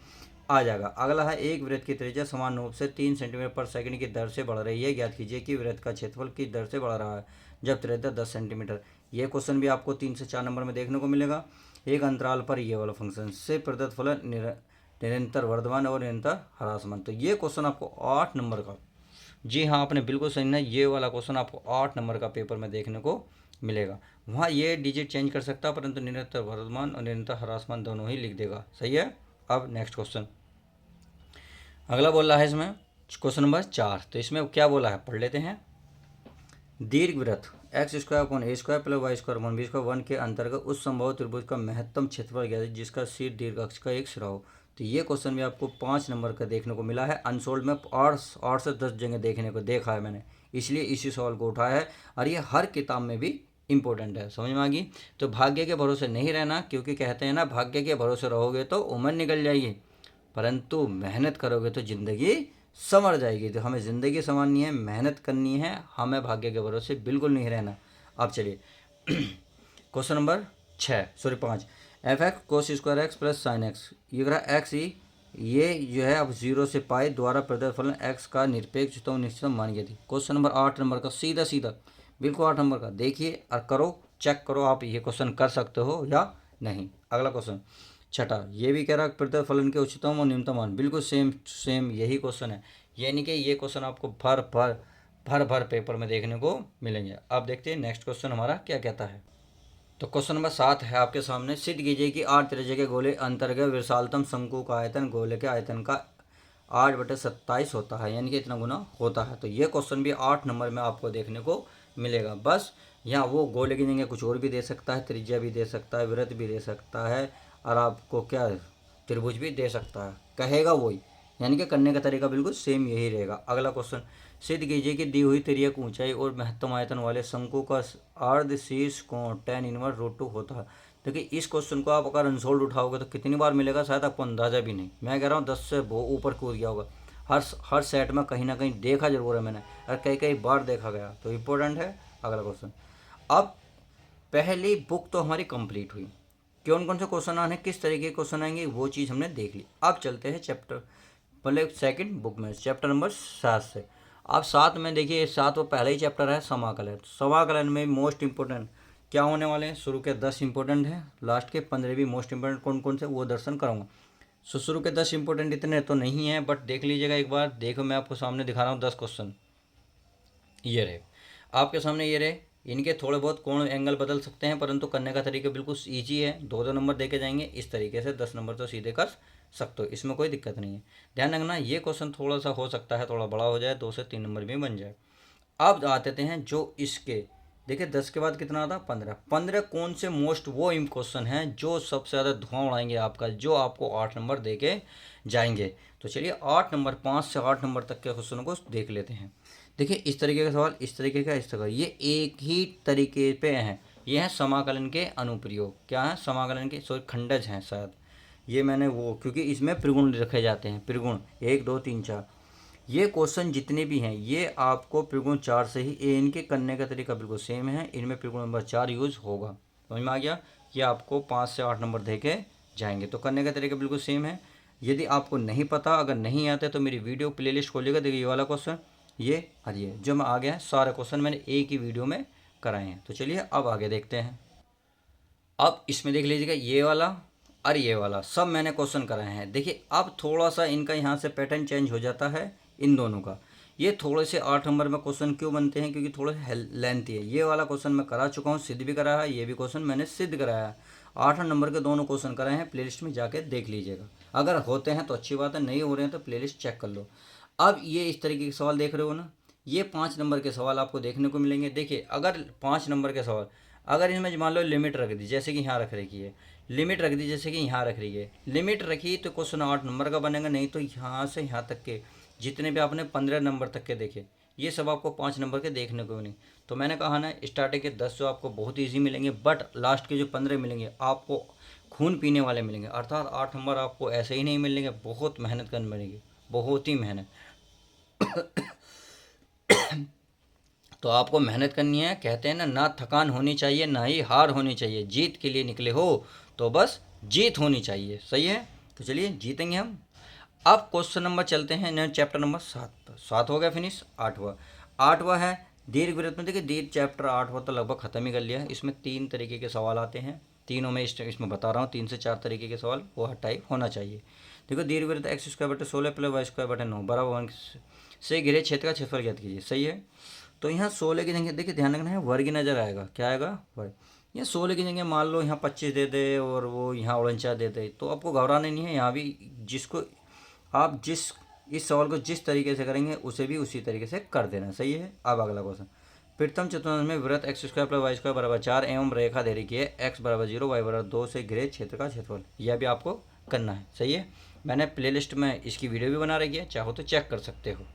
आ जाएगा। अगला है, एक वृत्त की त्रिज्या समान रूप से 3 सेंटीमीटर पर सेकंड की दर से बढ़ रही है, ज्ञात कीजिए कि वृत्त का क्षेत्रफल किस दर से बढ़ रहा है जब त्रिज्या 10 सेंटीमीटर। ये क्वेश्चन भी आपको 3 से 4 नंबर में देखने को मिलेगा। एक अंतराल पर ये वाला फंक्शन से प्रदत्त फलन निरंतर वर्धमान और निरंतर ह्रासमान। तो ये क्वेश्चन आपको 8 नंबर का, जी हाँ आपने बिल्कुल सही ना, ये वाला क्वेश्चन आपको 8 नंबर का पेपर में देखने को मिलेगा। वहाँ ये डिजिट चेंज कर सकता है, परंतु निरंतर वर्धमान और निरंतर ह्रासमान दोनों ही लिख देगा, सही है। अब नेक्स्ट क्वेश्चन अगला बोल रहा है इसमें क्वेश्चन नंबर 4। तो इसमें क्या बोला है पढ़ लेते हैं। दीर्घ वृत्त x square upon a square plus y square upon b square 1 के अंतर्गत उस संभव त्रिभुज का महत्तम क्षेत्रफल ज्ञात है जिसका शीर्ष दीर्घ अक्ष का एक सिरा हो। तो ये क्वेश्चन भी आपको 5 नंबर का देखने को मिला है, अनसोल्ड में 8 से 10 जगह देखने को देखा है मैंने, इसलिए इसी सवाल को उठाया है और ये हर किताब में भी इंपॉर्टेंट है, समझ में आ गई। तो भाग्य के भरोसे नहीं रहना, क्योंकि कहते हैं ना भाग्य के भरोसे रहोगे तो उम्र निकल जाएगी, परंतु मेहनत करोगे तो ज़िंदगी संवर जाएगी। तो हमें ज़िंदगी संवारनी है, मेहनत करनी है, हमें भाग्य के भरोसे बिल्कुल नहीं रहना। अब चलिए question number 5, F x cos square x plus sine x, ये रहा एक्स ही, ये जो है अब 0 से पाई द्वारा प्रदत्त फलन एक्स का निरपेक्ष तो निश्चितम मान गया थी। क्वेश्चन नंबर 8 नंबर का, सीधा सीधा बिल्कुल 8 नंबर का, देखिए और करो, चेक करो आप ये क्वेश्चन कर सकते हो या नहीं। अगला क्वेश्चन 6, ये भी कह रहा है प्रदत्त फलन के उच्चतम और न्यूनतम मान, बिल्कुल सेम यही क्वेश्चन है, यानी कि ये क्वेश्चन आपको भर पेपर में देखने को मिलेंगे। अब देखते हैं नेक्स्ट क्वेश्चन हमारा क्या कहता है। तो क्वेश्चन नंबर 7 है आपके सामने, सिद्ध कीजिए कि 8 त्रिज्या के गोले अंतर्गत विशालतम शंकु का आयतन गोले के आयतन का 8/27 होता है, यानी कि इतना गुना होता है। तो ये क्वेश्चन भी 8 नंबर में आपको देखने को मिलेगा। बस यहाँ वो गोले की जगह कुछ और भी दे सकता है, त्रिज्या भी दे सकता है, वृत्त भी दे सकता है, और आपको क्या त्रिभुज भी दे सकता है, कहेगा वही, यानी कि करने का तरीका बिल्कुल सेम यही रहेगा। अगला क्वेश्चन, सिद्ध कीजिए कि दी हुई तिर्यक ऊंचाई और महत्तम आयतन वाले शंकु का अर्ध शीर्ष कोण tan−1√2 होता है। देखिए इस क्वेश्चन को आप अगर अनसोल्ड उठाओगे तो कितनी बार मिलेगा शायद आपको अंदाजा भी नहीं, मैं कह रहा हूँ 10 से बहुत ऊपर कूद गया होगा। हर सेट में कहीं ना कहीं देखा जरूर है मैंने, और कई बार देखा गया, तो इम्पोर्टेंट है। अगला क्वेश्चन, अब पहली बुक तो हमारी कंप्लीट हुई, कौन कौन से क्वेश्चन आने, किस तरीके के क्वेश्चन आएंगे वो चीज़ हमने देख ली। अब चलते हैं चैप्टर मतलब सेकंड बुक में, चैप्टर नंबर 7 से। अब 7 में देखिए, 7 वो पहला ही चैप्टर है समाकलन। समाकलन में मोस्ट इंपॉर्टेंट क्या होने वाले हैं, शुरू के 10 इंपॉर्टेंट हैं, लास्ट के 15 भी मोस्ट इंपॉर्टेंट कौन कौन से वो दर्शन कराऊंगा। शुरू के 10 इंपॉर्टेंट इतने तो नहीं हैं, बट देख लीजिएगा एक बार, देखो मैं आपको सामने दिखा रहा हूँ 10 क्वेश्चन, ये रहे आपके सामने, ये रहे। इनके थोड़े बहुत कोण एंगल बदल सकते हैं, परंतु करने का तरीका बिल्कुल ईजी है, 2-2 नंबर देके जाएंगे, इस तरीके से 10 नंबर तो सीधे कर सकते हो, इसमें कोई दिक्कत नहीं है। ध्यान रखना ये क्वेश्चन थोड़ा सा हो सकता है थोड़ा बड़ा हो जाए, 2 से 3 नंबर भी बन जाए। अब आते हैं जो इसके, देखिए 10 के बाद कितना आता, 15 कौन से मोस्ट वो इम क्वेश्चन हैं जो सबसे ज़्यादा धुआं उड़ाएंगे आपका, जो आपको 8 नंबर दे के जाएंगे। तो चलिए 8 नंबर 5 से 8 नंबर तक के क्वेश्चनों को देख लेते हैं। देखिए इस तरीके का सवाल, इस तरीके का, इस तरह ये एक ही तरीके पे हैं। ये हैं समाकलन के अनुप्रयोग। क्या है? समाकलन के, सॉरी खंडज हैं शायद। ये मैंने वो, क्योंकि इसमें त्रिगुण रखे जाते हैं, त्रिगुण 1 2 3 4। ये क्वेश्चन जितने भी हैं ये आपको त्रिगुण 4 से ही, ये इनके करने का तरीका बिल्कुल सेम है, इनमें त्रिगुण नंबर 4 यूज होगा। समझ में आ गया? ये आपको 5 से 8 नंबर दे के जाएंगे, तो करने का तरीका बिल्कुल सेम है। यदि आपको नहीं पता, अगर नहीं आते तो मेरी वीडियो प्लेलिस्ट खोलिएगा, देखिए ये वाला क्वेश्चन, ये और ये जो मैं आ गया है, सारे क्वेश्चन मैंने एक ही वीडियो में कराए हैं। तो चलिए अब आगे देखते हैं। अब इसमें देख लीजिएगा ये वाला और ये वाला सब मैंने क्वेश्चन कराए हैं। देखिए अब थोड़ा सा इनका यहाँ से पैटर्न चेंज हो जाता है इन दोनों का। ये थोड़े से 8 नंबर में क्वेश्चन क्यों बनते हैं? क्योंकि थोड़े लेंथी है। ये वाला क्वेश्चन मैं करा चुका हूँ, सिद्ध भी कराया है, ये भी क्वेश्चन मैंने सिद्ध कराया है। 8 नंबर के दोनों क्वेश्चन कराए हैं, प्लेलिस्ट में जाके देख लीजिएगा। अगर होते हैं तो अच्छी बात है, नहीं हो रहे हैं तो प्लेलिस्ट चेक कर लो। अब ये इस तरीके के सवाल देख रहे हो ना, ये 5 नंबर के सवाल आपको देखने को मिलेंगे। देखिए अगर 5 नंबर के सवाल, अगर इसमें मान लो लिमिट रख दी, जैसे कि यहाँ रख रखी है, लिमिट रख दी जैसे कि यहाँ रख रही है, लिमिट रखी तो क्वेश्चन 8 नंबर का बनेगा। नहीं तो यहाँ से यहाँ तक के जितने भी आपने 15 नंबर तक के देखे, ये सब आपको 5 नंबर के देखने को नहीं। तो मैंने कहा ना, स्टार्टिंग के 10 जो आपको बहुत ईजी मिलेंगे, बट लास्ट के जो 15 मिलेंगे आपको खून पीने वाले मिलेंगे। अर्थात 8 नंबर आपको ऐसे ही नहीं मिलेंगे, बहुत मेहनत करनी पड़ेगी, बहुत ही मेहनत। तो आपको मेहनत करनी है। कहते हैं ना थकान होनी चाहिए, ना ही हार होनी चाहिए। जीत के लिए निकले हो तो बस जीत होनी चाहिए। सही है? तो चलिए जीतेंगे हम। अब क्वेश्चन नंबर चलते हैं ना, चैप्टर नंबर 7 पर। 7 हो गया फिनिश। 8वां, 8वां है दीर्घ वृत्त में। देखिए दीर्घ चैप्टर 8वां तो लगभग खत्म ही कर लिया है। इसमें 3 तरीके के सवाल आते हैं, तीनों में इसमें बता रहा हूँ, 3 से 4 तरीके के सवाल वो हर टाइप होना चाहिए। देखो दीर्घ वृत्त x² 16 + y² 9 बराबर 1 से घिरे क्षेत्र का क्षेत्रफल ज्ञात कीजिए। सही है? तो यहाँ 16 की जगह देखिए ध्यान रखना है, वर्ग नजर आएगा। क्या आएगा? वर्ग। यहाँ 16 की जगह मान लो यहाँ 25 दे दे और वो यहाँ 49 दे दे, तो आपको घबराना नहीं है। यहाँ भी जिसको आप जिस इस सवाल को जिस तरीके से करेंगे उसे भी उसी तरीके से कर देना। सही है? अब अगला क्वेश्चन, प्रथम चतुर्थांश में वृत्त x² + y² बराबर 4 एवं रेखा दे रखी है x बराबर 0 y बराबर 2 से घिरे क्षेत्र का क्षेत्रफल। यह भी आपको करना है। सही है? मैंने प्लेलिस्ट में इसकी वीडियो भी बना रखी है, चाहो तो चेक कर सकते हो।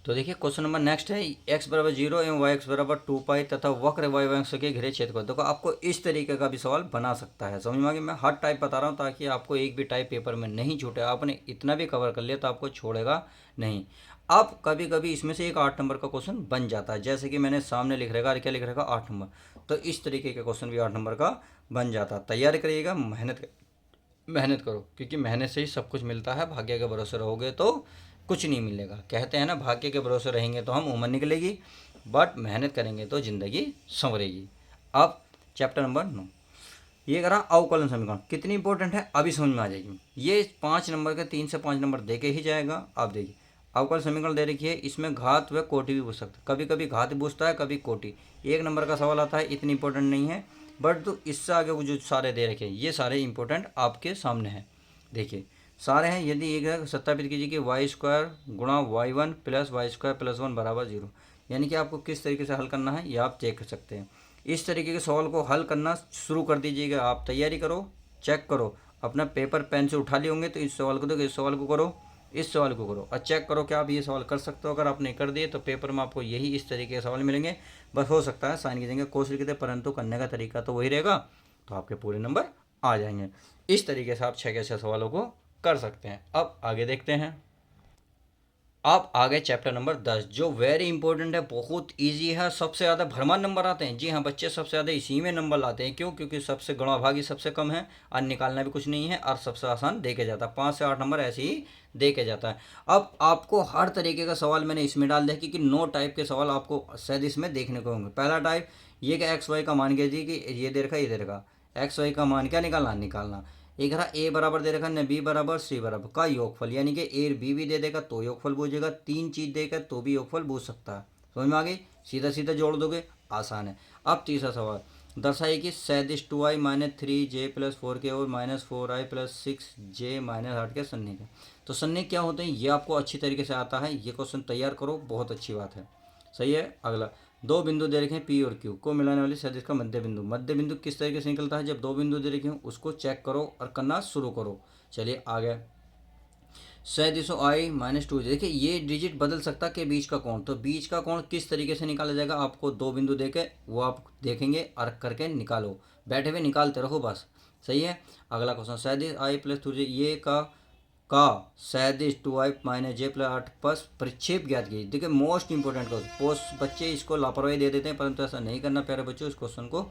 तो देखिए क्वेश्चन नंबर नेक्स्ट है, x बराबर 0 एवं y बराबर 2π तथा वक्र y अक्ष के घिरे क्षेत्र को। देखो आपको इस तरीके का भी सवाल बना सकता है। समझ में आ गया? मैं हर टाइप बता रहा हूँ ताकि आपको एक भी टाइप पेपर में नहीं छूटे। आपने इतना भी कवर कर लिया तो आपको छोड़ेगा नहीं। अब कभी कभी इसमें से एक 8 नंबर का क्वेश्चन बन जाता है, जैसे कि मैंने सामने लिख रखा, क्या लिख रखा? 8 नंबर। तो इस तरीके का क्वेश्चन भी 8 नंबर का बन जाता है। तैयारी करिएगा, मेहनत करो, क्योंकि मेहनत से ही सब कुछ मिलता है। भाग्य के भरोसे रहोगे तो कुछ नहीं मिलेगा। कहते हैं ना, भाग्य के भरोसे रहेंगे तो हम उम्र निकलेगी, बट मेहनत करेंगे तो ज़िंदगी संवरेगी। अब चैप्टर नंबर 9, ये करा अवकलन समीकरण। कितनी इंपॉर्टेंट है अभी समझ में आ जाएगी। ये 5 नंबर के 3 से 5 नंबर दे के ही जाएगा। आप देखिए अवकलन समीकरण दे रखी है, इसमें घात व कोटि भी पूछ सकते, कभी कभी घात पूछता है, कभी कोटि। 1 नंबर का सवाल आता है, इतनी इंपॉर्टेंट नहीं है, बट तो इससे आगे वो जो सारे दे रखे हैं ये सारे इंपॉर्टेंट आपके सामने हैं। देखिए सारे हैं। यदि एक सत्यापित कीजिए कि y² गुणा y1 + y² + 1 बराबर 0, यानी कि आपको किस तरीके से हल करना है ये आप चेक कर सकते हैं। इस तरीके के सवाल को हल करना शुरू कर दीजिएगा। आप तैयारी करो, चेक करो, अपना पेपर पेन से उठा लिए होंगे तो इस सवाल को देखो, इस सवाल को करो, इस सवाल को करो और चेक करो क्या आप ये सवाल कर सकते हो। अगर आपने कर दिए तो पेपर में आपको यही इस तरीके के सवाल मिलेंगे। बस हो सकता है साइन की जगह कोस लिख दे, परंतु करने का तरीका तो वही रहेगा, तो आपके पूरे नंबर आ जाएंगे। इस तरीके से आप 6 के 6 सवालों को कर सकते हैं। अब आगे देखते हैं। अब आगे चैप्टर नंबर 10, जो वेरी इंपॉर्टेंट है, बहुत इजी है। सबसे ज़्यादा भरमार नंबर आते हैं। जी हाँ बच्चे, सबसे ज़्यादा इसी में नंबर लाते हैं। क्यों? क्योंकि सबसे गणभागी सबसे कम है और निकालना भी कुछ नहीं है और सबसे आसान दे के जाता है। 5 से 8 नंबर ऐसे ही दे के जाता है। अब आपको हर तरीके का सवाल मैंने इसमें डाल दिया, क्योंकि 9 टाइप के सवाल आपको शायद इसमें देखने को होंगे। पहला टाइप ये कि एक्स वाई का मान कीजिए कि ये दे रखा, ये दे रखा, एक्स वाई का मान क्या निकालना, निकालना। एक रहा ए बराबर दे रखा न बी बराबर सी बराबर का योगफल, यानी कि ए बी भी दे देगा तो योगफल पूछेगा, 3 चीज देगा तो भी योगफल पूछ सकता है। समझ में आ गई? सीधा सीधा जोड़ दोगे, आसान है। अब तीसरा सवाल, दर्शाइए कि सैंतीस 2i - 3j + 4k और -4i + 6j - 8 के सन्निहित है। तो सन्निहित क्या होते हैं ये आपको अच्छी तरीके से आता है। ये क्वेश्चन तैयार करो, बहुत अच्छी बात है। सही है? अगला, 2 बिंदु दे रखे हैं P और Q को मिलाने वाली सदिश का मध्य बिंदु। मध्य बिंदु किस तरीके से निकलता है? जब 2 बिंदु दे रखे हों उसको चेक करो और करना शुरू करो। चलिए आगे, सैंतीसों आई माइनस टू। देखिए ये डिजिट बदल सकता है कि बीच का कोण, तो बीच का कोण किस तरीके से निकाला जाएगा, आपको दो बिंदु देके वो आप देखेंगे और करके निकालो, बैठे हुए निकालते रहो बस। सही है। अगला क्वेश्चन, 37i+2j ये का 37 2i माइनस जे प्लस 8 प्लस परिक्षेप ज्ञात कीजिए। देखिए मोस्ट इंपॉर्टेंट क्वेश्चन, पोस्ट बच्चे इसको लापरवाही दे देते हैं, परंतु ऐसा नहीं करना प्यारे बच्चों, इस क्वेश्चन को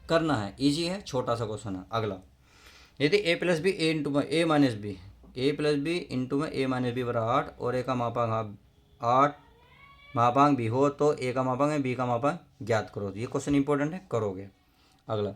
करना है, ईजी है, छोटा सा क्वेश्चन है। अगला, यदि a+b a इंटू में a minus b, a+b into में a माइनस बी बराबर 8 और a का मापांक 8 मापांक भी हो तो a का मापांक है b का मापांक ज्ञात करो। ये क्वेश्चन इंपॉर्टेंट है, करोगे। अगला,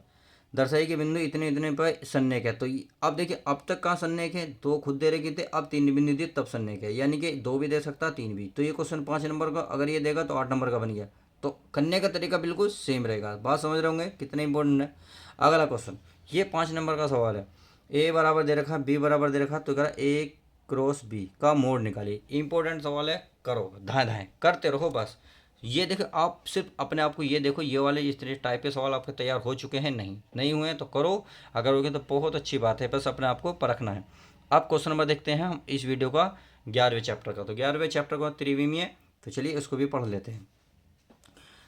दर्शाई के बिंदु इतने इतने पर सन्नेक है। तो अब देखिए अब तक कहाँ सन्नेक है, दो खुद दे रखे थे, अब तीन बिंदु दिए तब सन्नेक है, यानी कि दो भी दे सकता तीन भी। तो ये क्वेश्चन 5 नंबर का अगर ये देगा तो 8 नंबर का बन गया। तो करने का तरीका बिल्कुल सेम रहेगा, बात समझ रहे होंगे कितने इंपॉर्टेंट है। अगला क्वेश्चन, ये 5 नंबर का सवाल है, ए बराबर दे रखा, बी बराबर दे रखा, तो कह रहा ए क्रॉस बी का मोड निकालिए। इंपॉर्टेंट सवाल है, करो, धाए धाए करते रहो बस। ये देखो आप सिर्फ अपने आप को ये देखो, ये वाले इस तरह टाइप के सवाल आपके तैयार हो चुके हैं, नहीं हुए हैं तो करो, अगर हो गए तो बहुत अच्छी बात है, बस अपने आप को परखना है। अब क्वेश्चन नंबर देखते हैं हम इस वीडियो का 11वें चैप्टर का। तो 11वें चैप्टर का त्रिविमीय है, तो चलिए इसको भी पढ़ लेते हैं।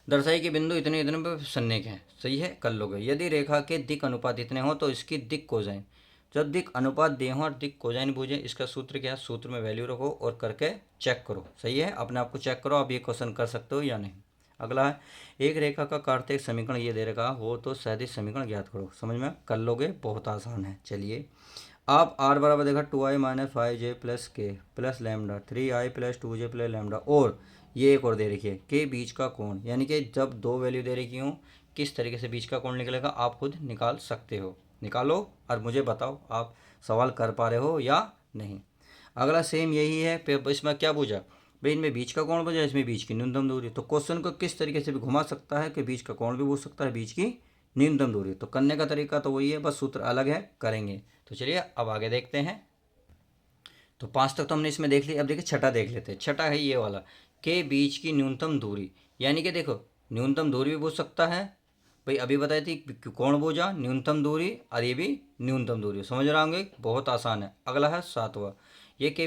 दर्शाई के बिंदु इतने इतने पर सन्निहित हैं, सही है, कर लोगे। यदि रेखा के दिक् अनुपात इतने हो तो इसकी दिक् कोसाइन, जब दिक् अनुपात दे हो और दिक् कोसाइन बूझे, इसका सूत्र क्या है, सूत्र में वैल्यू रखो और करके चेक करो। सही है, अपने आप को चेक करो आप ये क्वेश्चन कर सकते हो या नहीं। अगला है, एक रेखा का कार्तिक समीकरण ये दे रखा हो तो सैद्धांतिक समीकरण ज्ञात करो। समझ में कर लोगे, बहुत आसान है। चलिए आप आर बराबर देखा 2i माइनस 5j प्लस के plus lambda 3i+2j plus lambda, और ये एक और दे रखी है के बीच का कोण, यानी कि जब दो वैल्यू दे रखी हूँ किस तरीके से बीच का कोण निकलेगा आप खुद निकाल सकते हो। निकालो और मुझे बताओ आप सवाल कर पा रहे हो या नहीं। अगला सेम यही है, इसमें क्या पूछा भाई, इनमें बीच का कोण पूछा, इसमें बीच की न्यूनतम दूरी। तो क्वेश्चन को किस तरीके से भी घुमा सकता है कि बीच का कोण भी पूछ सकता है, बीच की न्यूनतम दूरी। तो करने का तरीका तो वही है, बस सूत्र अलग है, करेंगे। तो चलिए अब आगे देखते हैं। तो 5 तक तो हमने इसमें देख लिया, अब देखिए छठा देख लेते हैं। छठा है ये वाला, के बीच की न्यूनतम दूरी, यानी कि देखो न्यूनतम दूरी भी पूछ सकता है भाई, अभी बताई थी कौन पूछा, न्यूनतम दूरी, और ये भी न्यूनतम दूरी। समझ रहे होंगे, बहुत आसान है। अगला है 7वां, ये के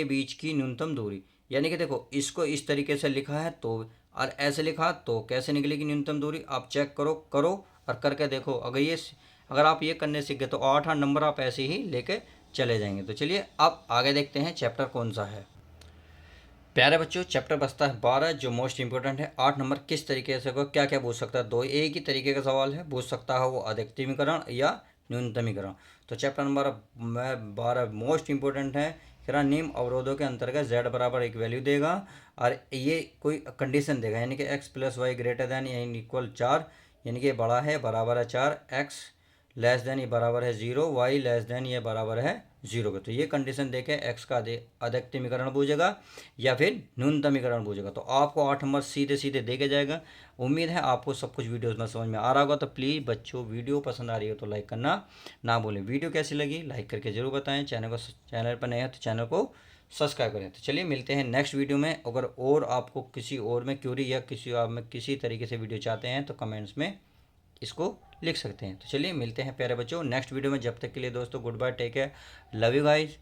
बीच की न्यूनतम दूरी, यानी कि देखो इसको इस तरीके से लिखा है तो, और ऐसे लिखा तो कैसे निकलेगी न्यूनतम दूरी, आप चेक करो और करके देखो। अगर आप ये करने सीख गए तो 8 नंबर आप ऐसे ही लेके चले जाएंगे। तो चलिए अब आगे देखते हैं चैप्टर कौन सा है। प्यारे बच्चों चैप्टर बचता है 12, जो मोस्ट इंपोर्टेंट है। 8 नंबर किस तरीके से को क्या क्या पूछ सकता है, दो एक ही तरीके का सवाल है, पूछ सकता है वो अधिकतमीकरण या न्यूनतमीकरण। तो चैप्टर नंबर 12 मोस्ट इंपोर्टेंट है। कह निम्न अवरोधों के अंतर्गत z बराबर एक वैल्यू देगा और ये कोई कंडीशन देगा, यानी कि x+y ग्रेटर दैन या इक्वल 4, यानी कि ये बड़ा है बराबर है 4, x लेस देन ये बराबर है 0, y लेस देन ये बराबर है 0 के। तो ये कंडीशन देके x का अधिकतमीकरण पूछेगा या फिर न्यूनतमीकरण पूछेगा। तो आपको 8 नंबर सीधे सीधे देके जाएगा। उम्मीद है आपको सब कुछ वीडियोस में समझ में आ रहा होगा। तो प्लीज़ बच्चों वीडियो पसंद आ रही हो तो लाइक करना ना भूलें। वीडियो कैसी लगी लाइक करके जरूर बताएं। चैनल पर नए हैं तो चैनल को सब्सक्राइब करें। तो चलिए मिलते हैं नेक्स्ट वीडियो में। अगर और आपको किसी और में क्यूरी या किसी तरीके से वीडियो चाहते हैं तो कमेंट्स में इसको लिख सकते हैं। तो चलिए मिलते हैं प्यारे बच्चों नेक्स्ट वीडियो में। जब तक के लिए दोस्तों goodbye, take care, love you guys.